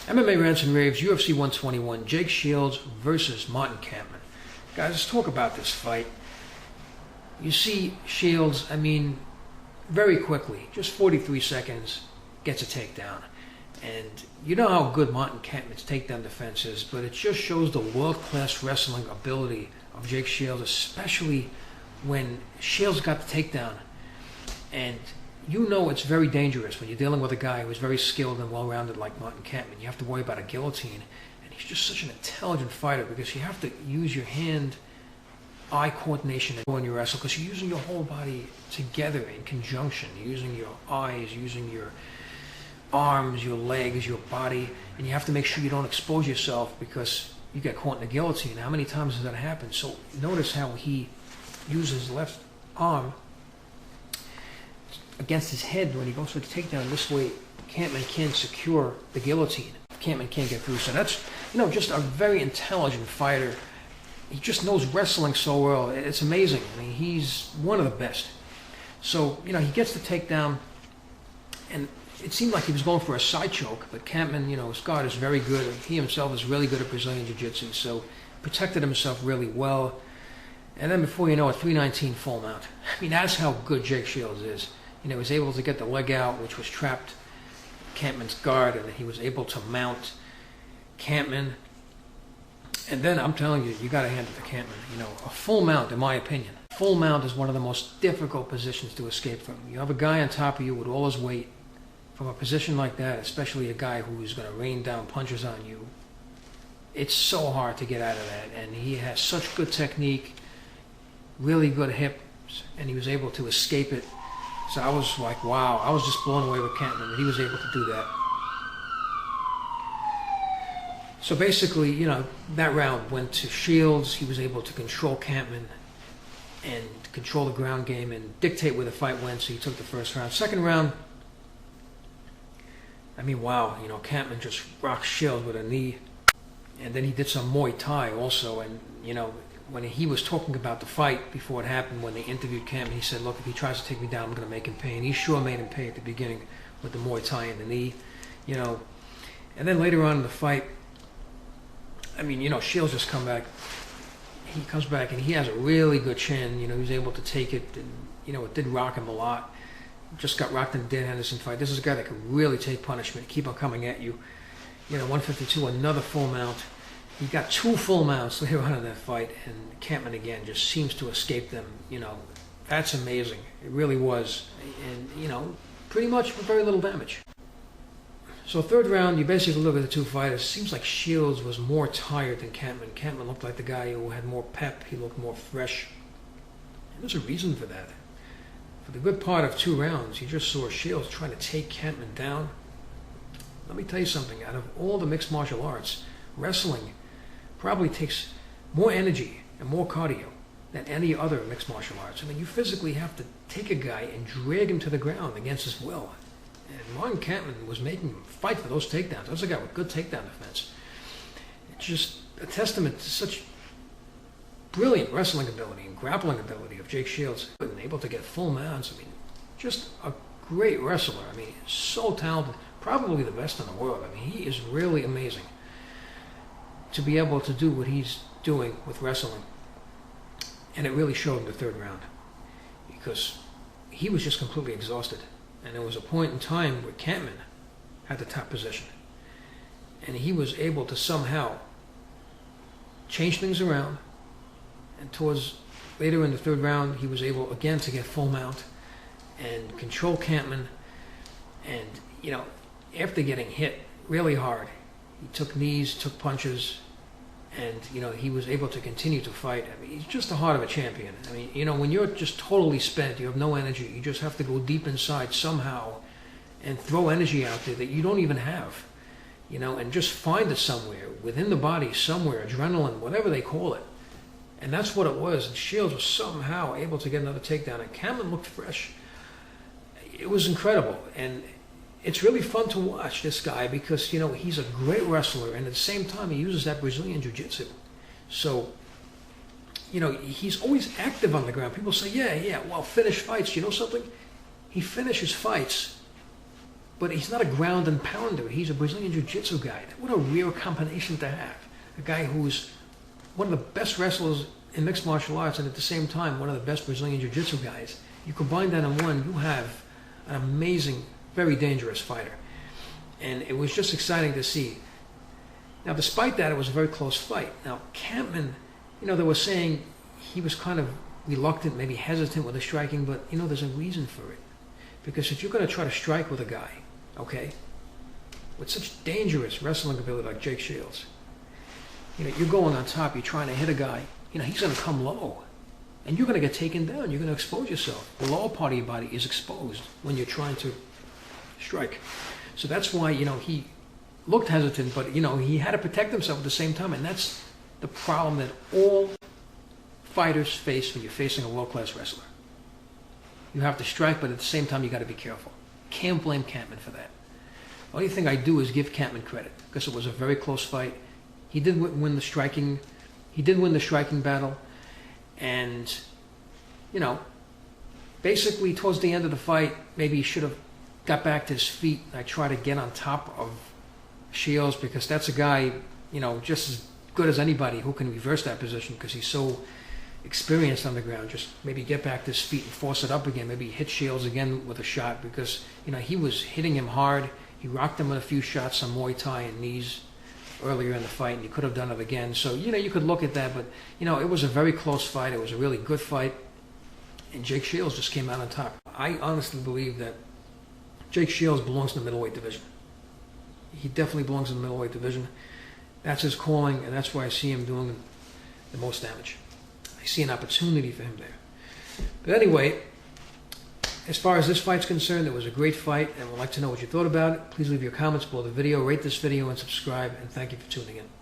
MMA Rants and Raves, UFC 121, Jake Shields versus Martin Kampmann. Guys, let's talk about this fight. You see Shields, very quickly, just 43 seconds, gets a takedown. And you know how good Martin Kampmann's takedown defense is, but it just shows the world-class wrestling ability of Jake Shields, especially when Shields got the takedown. And you know it's very dangerous when you're dealing with a guy who's very skilled and well-rounded like Martin Kampmann. You have to worry about a guillotine. And he's just such an intelligent fighter because you have to use your hand-eye coordination when you wrestle because you're using your whole body together in conjunction. You're using your eyes, using your arms, your legs, your body, and you have to make sure you don't expose yourself because you get caught in a guillotine. How many times does that happen? So notice how he uses his left arm against his head when he goes for the takedown. This way, Kampmann can't secure the guillotine. Kampmann can't get through. So that's, just a very intelligent fighter. He just knows wrestling so well. It's amazing. He's one of the best. So, he gets the takedown, and it seemed like he was going for a side choke, but Kampmann, his guard is very good. He himself is really good at Brazilian Jiu Jitsu, so protected himself really well. And then before you know it, 319 full mount. That's how good Jake Shields is. He was able to get the leg out, which was trapped Kampmann's guard, and he was able to mount Kampmann. And then I'm telling you, you got to hand it to Kampmann. A full mount, in my opinion. Full mount is one of the most difficult positions to escape from. You have a guy on top of you with all his weight. From a position like that, especially a guy who's going to rain down punches on you, it's so hard to get out of that. And he has such good technique, really good hips, and he was able to escape it. So I was like, wow, I was just blown away with Kampmann that he was able to do that. So basically, that round went to Shields. He was able to control Kampmann and control the ground game and dictate where the fight went, so he took the first round. Second round, wow, Kampmann just rocked Shields with a knee. And then he did some Muay Thai also. And, when he was talking about the fight before it happened, when they interviewed Kampmann, he said, look, if he tries to take me down, I'm going to make him pay. And he sure made him pay at the beginning with the Muay Thai and the knee, And then later on in the fight, Shields just come back. He comes back and he has a really good chin. He was able to take it. And, it did rock him a lot. Just got rocked in the Dan Henderson fight. This is a guy that can really take punishment, keep on coming at you. 152, another full mount. He got two full mounts later on in that fight, and Kampmann again just seems to escape them. That's amazing. It really was. And, pretty much with very little damage. So third round, you basically look at the two fighters. It seems like Shields was more tired than Kampmann. Kampmann looked like the guy who had more pep. He looked more fresh. And there's a reason for that. For the good part of 2 rounds, you just saw Shields trying to take Kampmann down. Let me tell you something. Out of all the mixed martial arts, wrestling probably takes more energy and more cardio than any other mixed martial arts. You physically have to take a guy and drag him to the ground against his will. And Martin Kampmann was making him fight for those takedowns. That's a guy with good takedown defense. It's just a testament to such brilliant wrestling ability and grappling ability of Jake Shields, and able to get full mounts. Just a great wrestler. So talented, probably the best in the world. He is really amazing to be able to do what he's doing with wrestling. And it really showed in the third round because he was just completely exhausted. And there was a point in time where Kampmann had the top position, and he was able to somehow change things around. And towards later in the third round, he was able again to get full mount and control Kampmann. And, after getting hit really hard, he took knees, took punches, and, he was able to continue to fight. He's just the heart of a champion. When you're just totally spent, you have no energy, you just have to go deep inside somehow and throw energy out there that you don't even have, and just find it somewhere, within the body, somewhere, adrenaline, whatever they call it. And that's what it was. And Shields was somehow able to get another takedown. And Kampmann looked fresh. It was incredible. And it's really fun to watch this guy because, he's a great wrestler. And at the same time, he uses that Brazilian Jiu Jitsu. So, he's always active on the ground. People say, yeah, well, finish fights. You know something? He finishes fights but he's not a ground and pounder. He's a Brazilian Jiu Jitsu guy. What a rare combination to have. A guy who's one of the best wrestlers in mixed martial arts, and at the same time, one of the best Brazilian Jiu Jitsu guys. You combine that in one, you have an amazing, very dangerous fighter. And it was just exciting to see. Now, despite that, it was a very close fight. Now, Kampmann, they were saying he was kind of reluctant, maybe hesitant with the striking, but, there's a reason for it. Because if you're going to try to strike with a guy, okay, with such dangerous wrestling ability like Jake Shields, you're going on top, you're trying to hit a guy, he's going to come low. And you're going to get taken down. You're going to expose yourself. The lower part of your body is exposed when you're trying to strike. So that's why, he looked hesitant, but, he had to protect himself at the same time. And that's the problem that all fighters face when you're facing a world-class wrestler. You have to strike, but at the same time, you got to be careful. Can't blame Kampmann for that. The only thing I do is give Kampmann credit, because it was a very close fight. He did win the striking. He did win the striking battle. And, basically towards the end of the fight, maybe he should have got back to his feet. I try to get on top of Shields, because that's a guy, just as good as anybody who can reverse that position, because he's so experienced on the ground. Just maybe get back to his feet and force it up again. Maybe hit Shields again with a shot, because, he was hitting him hard. He rocked him with a few shots on Muay Thai and knees earlier in the fight, and you could have done it again. So, you could look at that, but, it was a very close fight. It was a really good fight, and Jake Shields just came out on top. I honestly believe that Jake Shields belongs in the middleweight division. He definitely belongs in the middleweight division. That's his calling, and that's why I see him doing the most damage. I see an opportunity for him there. But anyway, as far as this fight's concerned, it was a great fight, and we'd like to know what you thought about it. Please leave your comments below the video, rate this video, and subscribe, and thank you for tuning in.